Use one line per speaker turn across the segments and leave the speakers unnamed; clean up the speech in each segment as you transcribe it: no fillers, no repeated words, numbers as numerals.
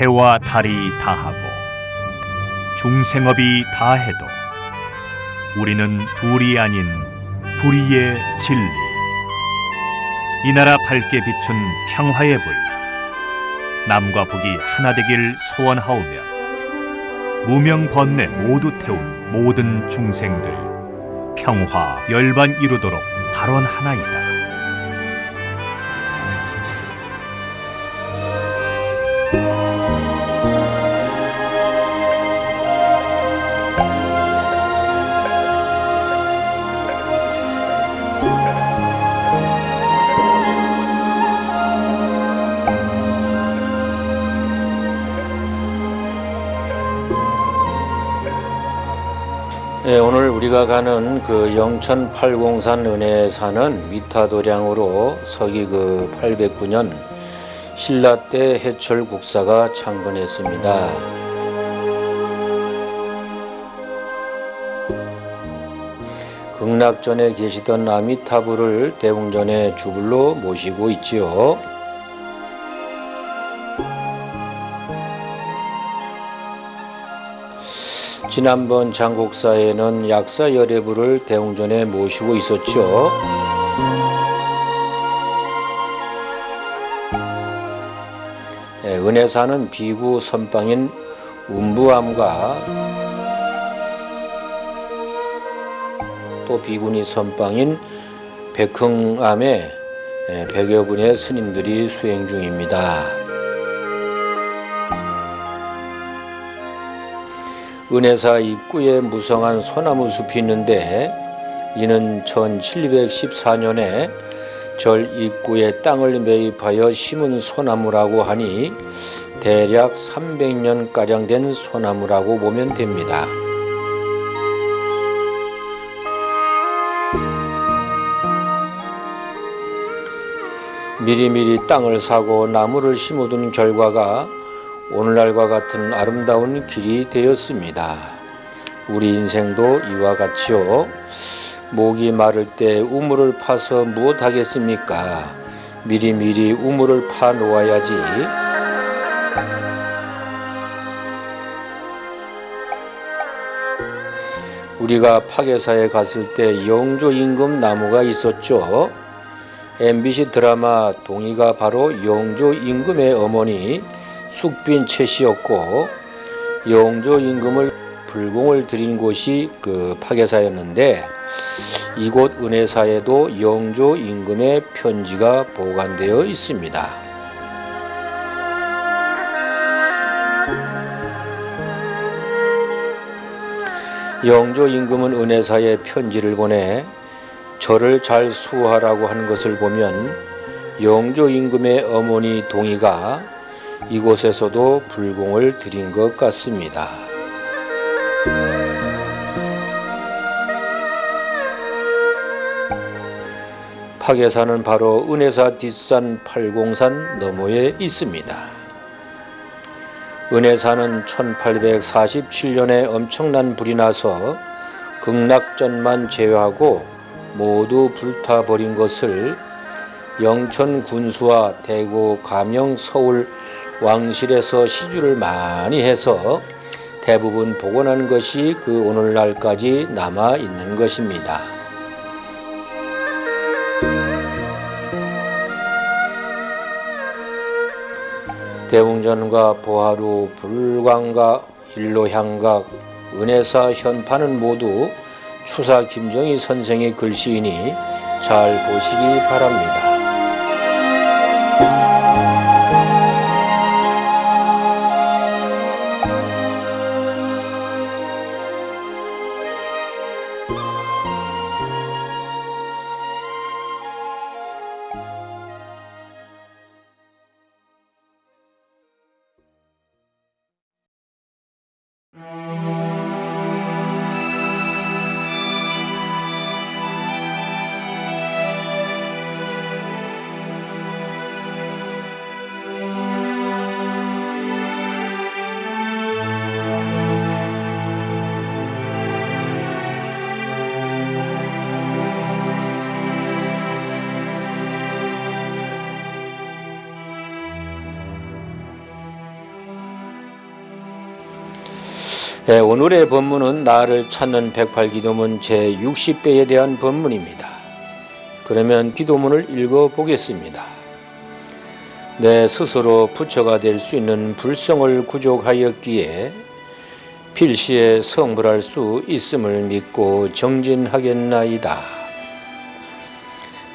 해와 달이 다하고 중생업이 다해도 우리는 둘이 아닌 불의의 진리, 이 나라 밝게 비춘 평화의 불, 남과 북이 하나 되길 소원하오며 무명 번뇌 모두 태운 모든 중생들 평화 열반 이루도록 발언하나이다.
오늘 우리가 가는 그 영천 팔공산 은혜사는 미타도량으로 서기 809년 신라 때 해철 국사가 창건했습니다. 극락전에 계시던 아미타불을 대웅전의 주불로 모시고 있지요. 지난번 장곡사에는 약사 열애부를 대웅전에 모시고 있었죠. 은혜사는 비구 선방인 운부암과 또 비구니 선방인 백흥암에 100여 분의 스님들이 수행 중입니다. 은혜사 입구에 무성한 소나무 숲이 있는데 이는 1714년에 절 입구에 땅을 매입하여 심은 소나무라고 하니 대략 300년가량 된 소나무라고 보면 됩니다. 미리미리 땅을 사고 나무를 심어둔 결과가 오늘날과 같은 아름다운 길이 되었습니다. 우리 인생도 이와 같이요. 목이 마를 때 우물을 파서 무엇하겠습니까? 미리미리 우물을 파 놓아야지. 우리가 파괴사에 갔을 때 영조임금 나무가 있었죠. MBC 드라마 동의가 바로 영조임금의 어머니 숙빈 채씨였고 영조임금을 불공을 드린 곳이 그 파괴사였는데 이곳 은혜사에도 영조임금의 편지가 보관되어 있습니다. 영조임금은 은혜사에 편지를 보내 절을 잘 수호하라고 한 것을 보면 영조임금의 어머니 동의가 이곳에서도 불공을 드린 것 같습니다. 파괴사는 바로 은혜사 뒷산 팔공산 너머에 있습니다. 은혜사는 1847년에 엄청난 불이 나서 극락전만 제외하고 모두 불타버린 것을 영천 군수와 대구, 감영, 서울 왕실에서 시주를 많이 해서 대부분 복원한 것이 그 오늘날까지 남아 있는 것입니다. 대웅전과 보하루, 불광각, 일로향각, 은혜사 현판은 모두 추사 김정희 선생의 글씨이니 잘 보시기 바랍니다. 오늘의 본문은 나를 찾는 108기도문 제60배에 대한 본문입니다. 그러면 기도문을 읽어보겠습니다. 내 스스로 부처가 될 수 있는 불성을 구족하였기에 필시에 성불할 수 있음을 믿고 정진하겠나이다.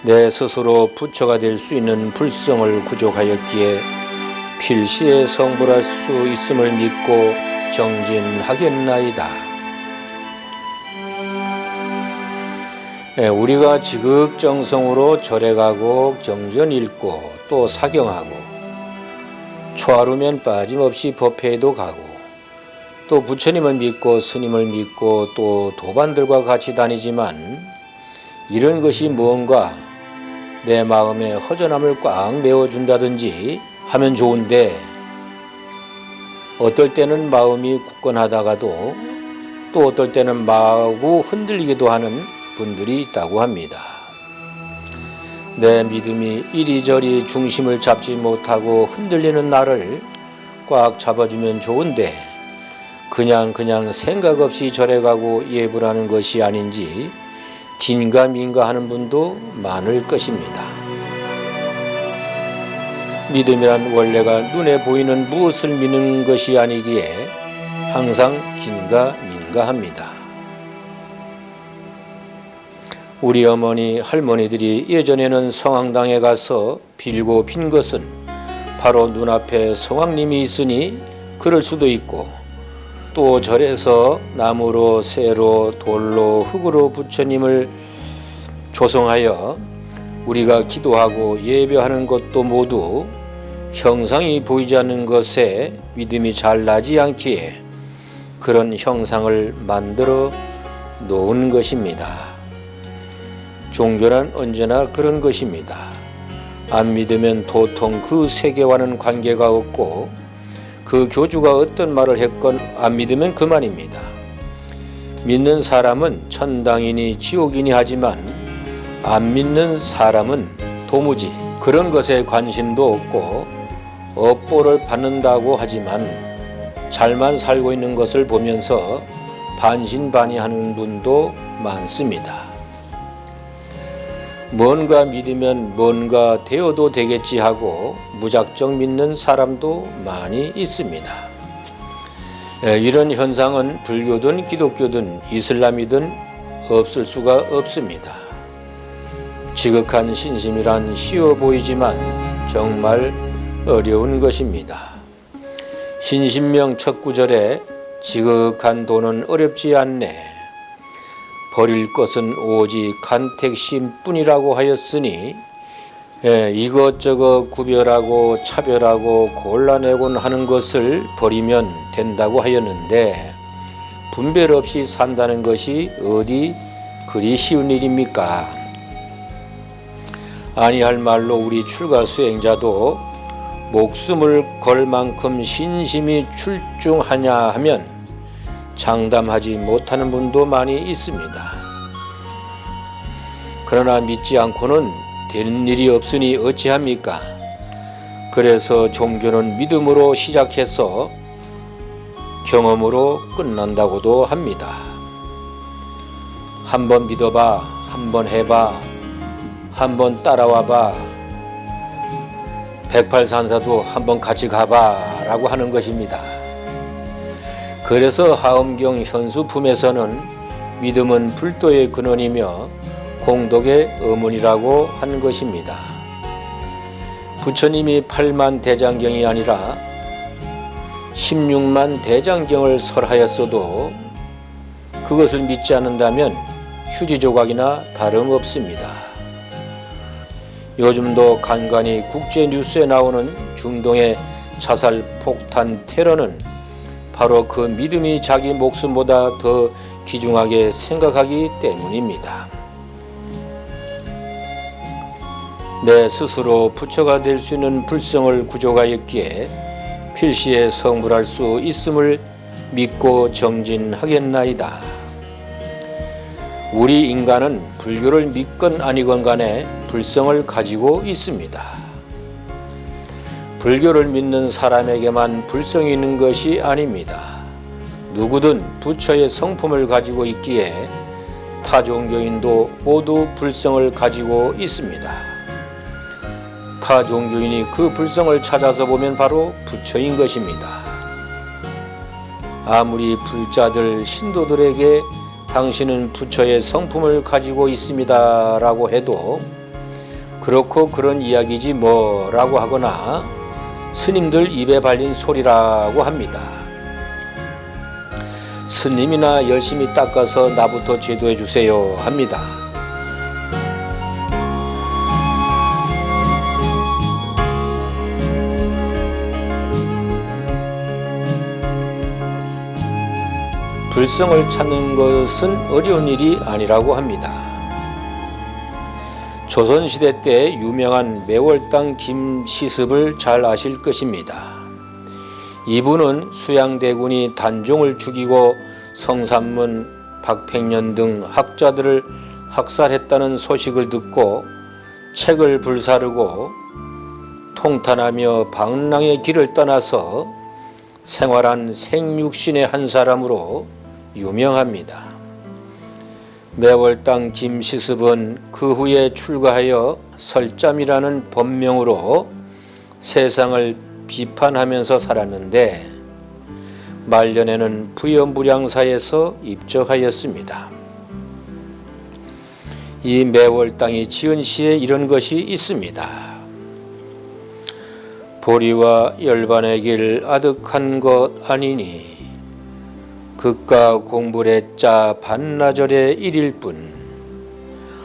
내 스스로 부처가 될 수 있는 불성을 구족하였기에 필시에 성불할 수 있음을 믿고 정진하겠나이다. 우리가 지극정성으로 절에 가고 경전 읽고 또 사경하고 초하루면 빠짐없이 법회에도 가고 또 부처님을 믿고 스님을 믿고 또 도반들과 같이 다니지만 이런 것이 뭔가 내 마음에 허전함을 꽉 메워준다든지 하면 좋은데 어떨 때는 마음이 굳건하다가도 또 어떨 때는 마구 흔들리기도 하는 분들이 있다고 합니다. 내 믿음이 이리저리 중심을 잡지 못하고 흔들리는 나를 꽉 잡아주면 좋은데 그냥 생각 없이 절에 가고 예불 하는 것이 아닌지 긴가민가 하는 분도 많을 것입니다. 믿음이란 원래가 눈에 보이는 무엇을 믿는 것이 아니기에 항상 긴가민가합니다. 우리 어머니 할머니들이 예전에는 성황당에 가서 빌고 빈 것은 바로 눈앞에 성황님이 있으니 그럴 수도 있고 또 절에서 나무로 쇠로 돌로 흙으로 부처님을 조성하여 우리가 기도하고 예배하는 것도 모두 형상이 보이지 않는 것에 믿음이 잘 나지 않기에 그런 형상을 만들어 놓은 것입니다. 종교란 언제나 그런 것입니다. 안 믿으면 도통 그 세계와는 관계가 없고 그 교주가 어떤 말을 했건 안 믿으면 그만입니다. 믿는 사람은 천당이니 지옥이니 하지만 안 믿는 사람은 도무지 그런 것에 관심도 없고 업보를 받는다고 하지만 잘만 살고 있는 것을 보면서 반신반의하는 분도 많습니다. 뭔가 믿으면 뭔가 되어도 되겠지 하고 무작정 믿는 사람도 많이 있습니다. 이런 현상은 불교든 기독교든 이슬람이든 없을 수가 없습니다. 지극한 신심이란 쉬워 보이지만 정말 어려운 것입니다. 신신명 첫 구절에 지극한 도는 어렵지 않네. 버릴 것은 오직 간택심뿐이라고 하였으니 이것저것 구별하고 차별하고 골라내곤 하는 것을 버리면 된다고 하였는데 분별 없이 산다는 것이 어디 그리 쉬운 일입니까? 아니할 말로 우리 출가 수행자도 목숨을 걸 만큼 신심이 출중하냐 하면 장담하지 못하는 분도 많이 있습니다. 그러나 믿지 않고는 되는 일이 없으니 어찌합니까? 그래서 종교는 믿음으로 시작해서 경험으로 끝난다고도 합니다. 한번 믿어봐, 한번 해봐, 한번 따라와봐, 108산사도 한번 같이 가봐 라고 하는 것입니다. 그래서 하엄경 현수품에서는 믿음은 불도의 근원이며 공덕의 어머니라고 한 것입니다. 부처님이 8만 대장경이 아니라 16만 대장경을 설하였어도 그것을 믿지 않는다면 휴지 조각이나 다름없습니다. 요즘도 간간히 국제 뉴스에 나오는 중동의 자살 폭탄 테러는 바로 그 믿음이 자기 목숨보다 더 귀중하게 생각하기 때문입니다. 내 스스로 부처가 될 수 있는 불성을 구족하였기에 필시에 성불할 수 있음을 믿고 정진하겠나이다. 우리 인간은 불교를 믿건 아니건 간에 불성을 가지고 있습니다. 불교를 믿는 사람에게만 불성이 있는 것이 아닙니다. 누구든 부처의 성품을 가지고 있기에 타 종교인도 모두 불성을 가지고 있습니다. 타 종교인이 그 불성을 찾아서 보면 바로 부처인 것입니다. 아무리 불자들 신도들에게 당신은 부처의 성품을 가지고 있습니다 라고 해도 그렇고 그런 이야기지 뭐라고 하거나 스님들 입에 발린 소리라고 합니다. 스님이나 열심히 닦아서 나부터 제도해 주세요 합니다. 불성을 찾는 것은 어려운 일이 아니라고 합니다. 조선시대 때 유명한 매월당 김시습을 잘 아실 것입니다. 이분은 수양대군이 단종을 죽이고 성삼문, 박팽년 등 학자들을 학살했다는 소식을 듣고 책을 불사르고 통탄하며 방랑의 길을 떠나서 생활한 생육신의 한 사람으로 유명합니다. 매월당 김시습은 그 후에 출가하여 설잠이라는 법명으로 세상을 비판하면서 살았는데 말년에는 부여무량사에서 입적하였습니다. 이 매월당이 지은 시에 이런 것이 있습니다. 보리와 열반의 길 아득한 것 아니니 극가 공불의 반나절의 일일 뿐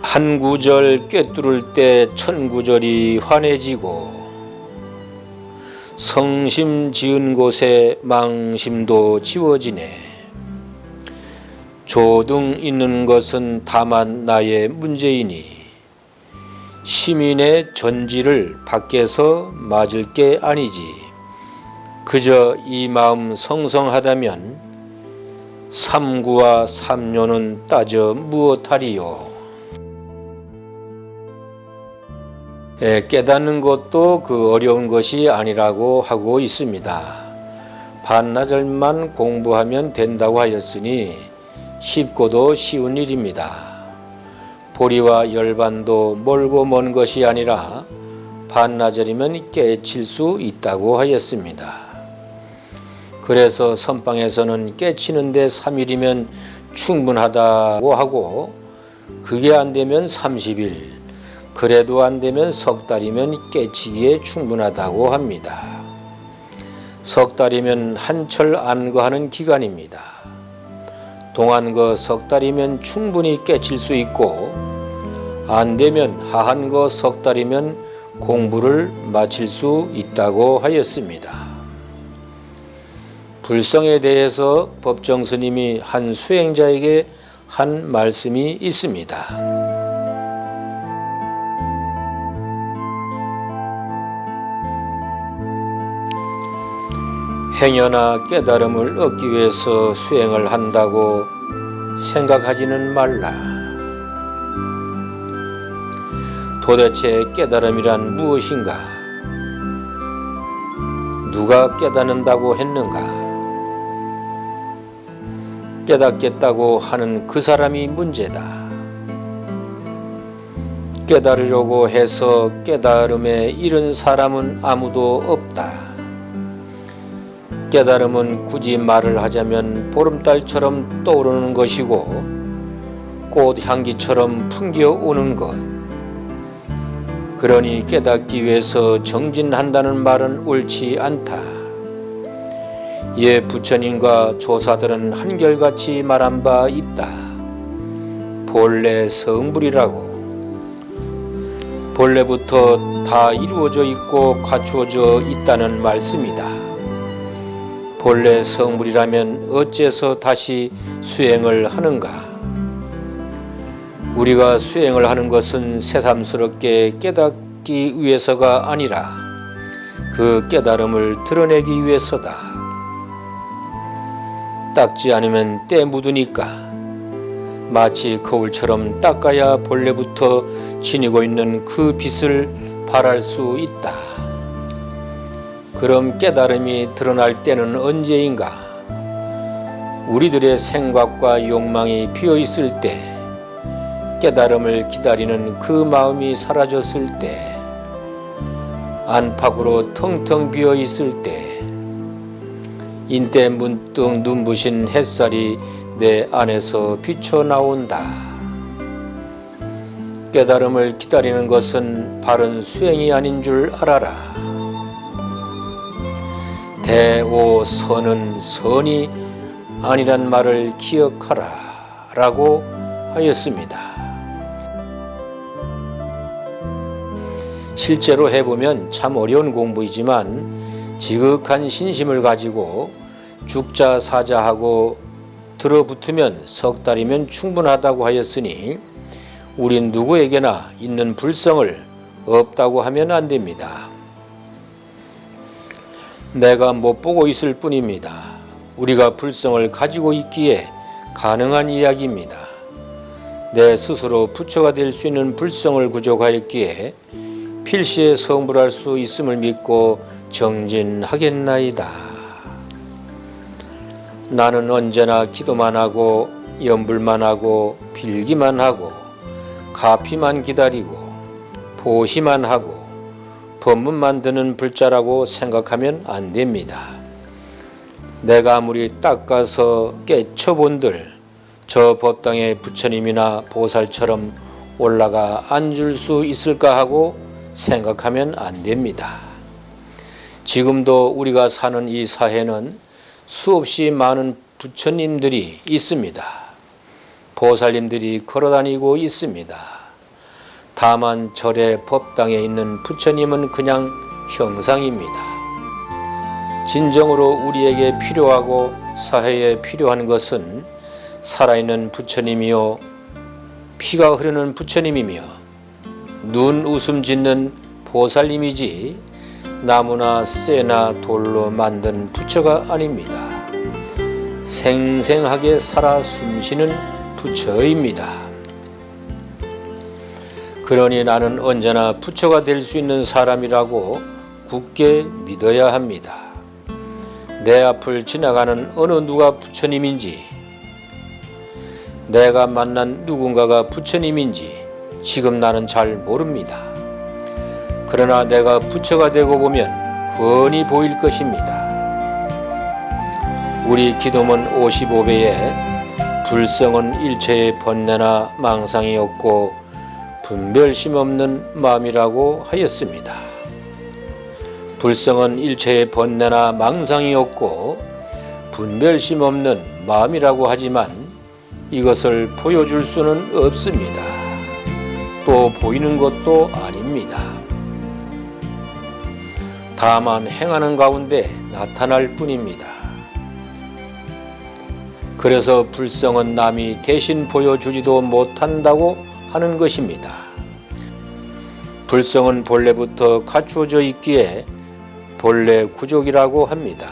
한 구절 꿰뚫을 때 천구절이 환해지고 성심 지은 곳에 망심도 지워지네. 조등 있는 것은 다만 나의 문제이니 시민의 전지를 밖에서 맞을 게 아니지. 그저 이 마음 성성하다면 삼구와 삼료는 따져 무엇하리요. 깨닫는 것도 그 어려운 것이 아니라고 하고 있습니다. 반나절만 공부하면 된다고 하였으니 쉽고도 쉬운 일입니다. 보리와 열반도 멀고 먼 것이 아니라 반나절이면 깨칠 수 있다고 하였습니다. 그래서 선방에서는 깨치는데 3일이면 충분하다고 하고 그게 안 되면 30일, 그래도 안 되면 석 달이면 깨치기에 충분하다고 합니다. 석 달이면 한철 안거하는 기간입니다. 동안거 석 달이면 충분히 깨칠 수 있고 안 되면 하한거 석 달이면 공부를 마칠 수 있다고 하였습니다. 불성에 대해서 법정 스님이 한 수행자에게 한 말씀이 있습니다. 행여나 깨달음을 얻기 위해서 수행을 한다고 생각하지는 말라. 도대체 깨달음이란 무엇인가? 누가 깨닫는다고 했는가? 깨닫겠다고 하는 그 사람이 문제다. 깨달으려고 해서 깨달음에 이른 사람은 아무도 없다. 깨달음은 굳이 말을 하자면 보름달처럼 떠오르는 것이고 꽃향기처럼 풍겨오는 것. 그러니 깨닫기 위해서 정진한다는 말은 옳지 않다. 예 부처님과 조사들은 한결같이 말한 바 있다. 본래 성불이라고. 본래부터 다 이루어져 있고 갖추어져 있다는 말씀이다. 본래 성불이라면 어째서 다시 수행을 하는가? 우리가 수행을 하는 것은 새삼스럽게 깨닫기 위해서가 아니라 그 깨달음을 드러내기 위해서다. 닦지 않으면 때 묻으니까 마치 거울처럼 닦아야 본래부터 지니고 있는 그 빛을 발할 수 있다. 그럼 깨달음이 드러날 때는 언제인가? 우리들의 생각과 욕망이 비어 있을 때, 깨달음을 기다리는 그 마음이 사라졌을 때, 안팎으로 텅텅 비어 있을 때, 인때 문득 눈부신 햇살이 내 안에서 비쳐 나온다. 깨달음을 기다리는 것은 바른 수행이 아닌 줄 알아라. 대오선은 선이 아니란 말을 기억하라 라고 하였습니다. 실제로 해보면 참 어려운 공부이지만 지극한 신심을 가지고 죽자사자하고 들어붙으면 석 달이면 충분하다고 하였으니 우린 누구에게나 있는 불성을 없다고 하면 안 됩니다. 내가 못 보고 있을 뿐입니다. 우리가 불성을 가지고 있기에 가능한 이야기입니다. 내 스스로 부처가 될 수 있는 불성을 구족하였기에 필시에 성불할 수 있음을 믿고 정진하겠나이다. 나는 언제나 기도만 하고 염불만 하고 빌기만 하고 가피만 기다리고 보시만 하고 법문만 드는 불자라고 생각하면 안 됩니다. 내가 아무리 닦아서 깨쳐본들 저 법당의 부처님이나 보살처럼 올라가 앉을 수 있을까 하고 생각하면 안 됩니다. 지금도 우리가 사는 이 사회는 수없이 많은 부처님들이 있습니다. 보살님들이 걸어다니고 있습니다. 다만 절의 법당에 있는 부처님은 그냥 형상입니다. 진정으로 우리에게 필요하고 사회에 필요한 것은 살아있는 부처님이요 피가 흐르는 부처님이며 눈 웃음 짓는 보살님이지 나무나 쇠나 돌로 만든 부처가 아닙니다. 생생하게 살아 숨쉬는 부처입니다. 그러니 나는 언제나 부처가 될 수 있는 사람이라고 굳게 믿어야 합니다. 내 앞을 지나가는 어느 누가 부처님인지, 내가 만난 누군가가 부처님인지 지금 나는 잘 모릅니다. 그러나 내가 부처가 되고 보면 훤히 보일 것입니다. 우리 기도문 55배에 불성은 일체의 번뇌나 망상이 없고 분별심 없는 마음이라고 하였습니다. 불성은 일체의 번뇌나 망상이 없고 분별심 없는 마음이라고 하지만 이것을 보여줄 수는 없습니다. 또 보이는 것도 아닙니다. 다만 행하는 가운데 나타날 뿐입니다. 그래서 불성은 남이 대신 보여주지도 못한다고 하는 것입니다. 불성은 본래부터 갖추어져 있기에 본래 구족이라고 합니다.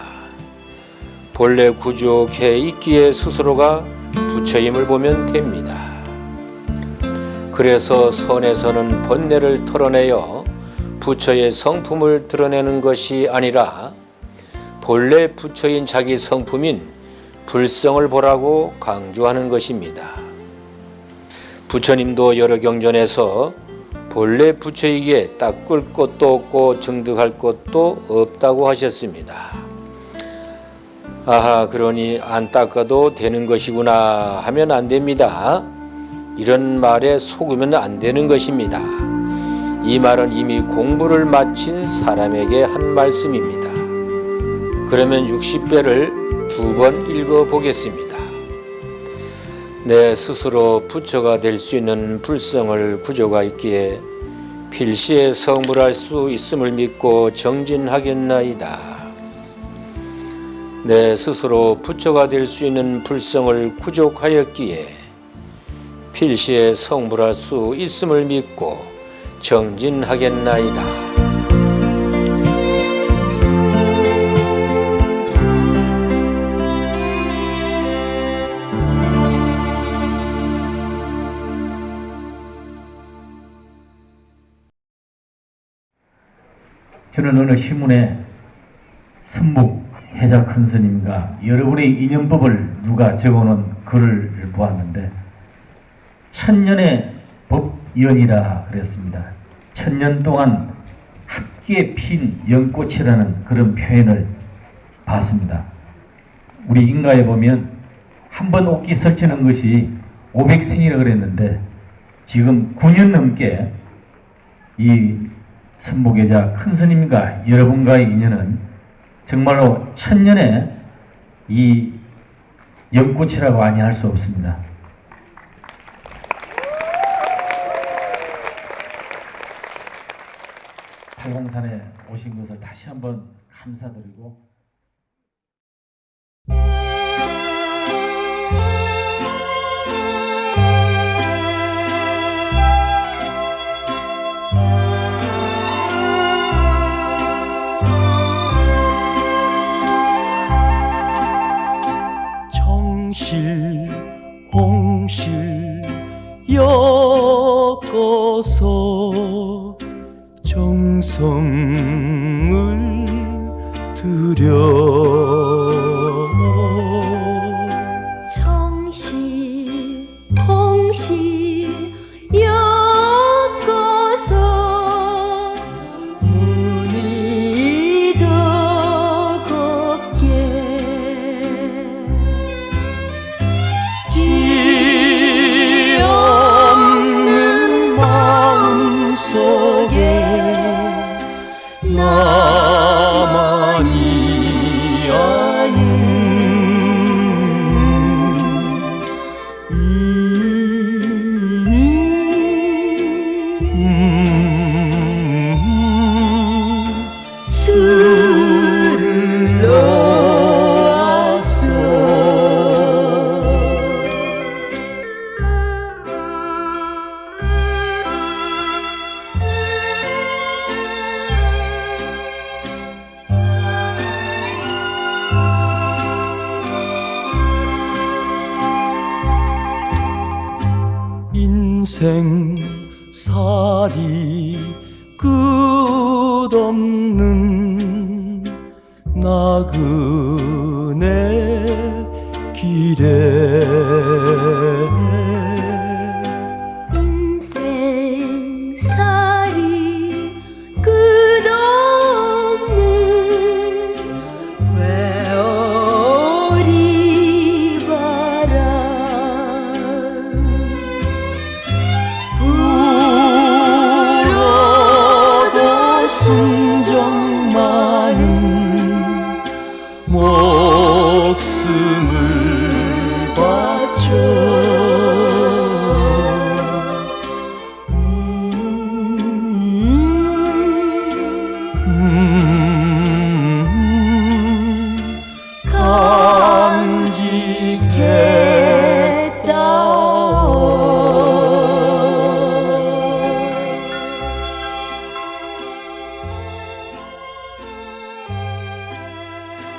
본래 구족해 있기에 스스로가 부처임을 보면 됩니다. 그래서 선에서는 번뇌를 털어내어 부처의 성품을 드러내는 것이 아니라 본래 부처인 자기 성품인 불성을 보라고 강조하는 것입니다. 부처님도 여러 경전에서 본래 부처이기에 닦을 것도 없고 증득할 것도 없다고 하셨습니다. 아하, 그러니 안 닦아도 되는 것이구나 하면 안 됩니다. 이런 말에 속으면 안 되는 것입니다. 이 말은 이미 공부를 마친 사람에게 한 말씀입니다. 그러면 60배를 두 번 읽어보겠습니다. 내 스스로 부처가 될 수 있는 불성을 구조가 있기에 필시에 성불할 수 있음을 믿고 정진하겠나이다. 내 스스로 부처가 될 수 있는 불성을 구족하였기에 필시에 성불할 수 있음을 믿고 정진하겠나이다.
저는 어느 신문에 선목 혜자 큰 스님과 여러분의 인연법을 누가 적어놓은 글을 보았는데 천년의 법연이라 그랬습니다. 천년 동안 함께 핀 연꽃이라는 그런 표현을 봤습니다. 우리 인가에 보면 한 번 옥기 설치는 것이 500생이라 그랬는데 지금 9년 넘게 이 선보계자 큰 스님과 여러분과의 인연은 정말로 천년의 이 연꽃이라고 아니할 수 없습니다. 팔공산에 오신 것을 다시 한번 감사드리고
정실 홍실 엮어서 정성을 들여
정실 홍실 엮어서 문이 더 곱게
기 없는 마음 속에 나만이
술을 놓았어
인생 살이 끝없는 나그네 길에
인생살이 끝없는 외오리 바람
불어도 순정 많은 목숨을 바쳐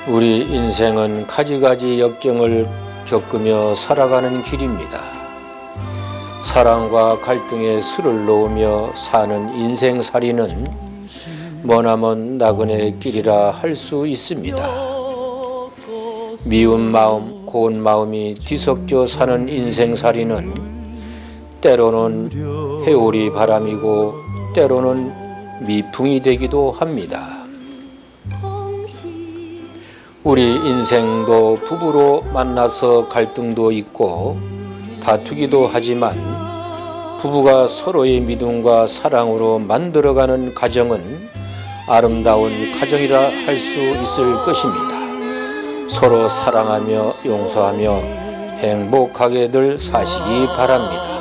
우리 인생은 가지가지 역경을 겪으며 살아가는 길입니다. 사랑과 갈등에 술을 놓으며 사는 인생살이는 머나먼 나그네의 길이라 할 수 있습니다. 미운 마음, 고운 마음이 뒤섞여 사는 인생살이는 때로는 해오리 바람이고 때로는 미풍이 되기도 합니다. 우리 인생도 부부로 만나서 갈등도 있고 다투기도 하지만 부부가 서로의 믿음과 사랑으로 만들어가는 가정은 아름다운 가정이라 할 수 있을 것입니다. 서로 사랑하며 용서하며 행복하게들 사시기 바랍니다.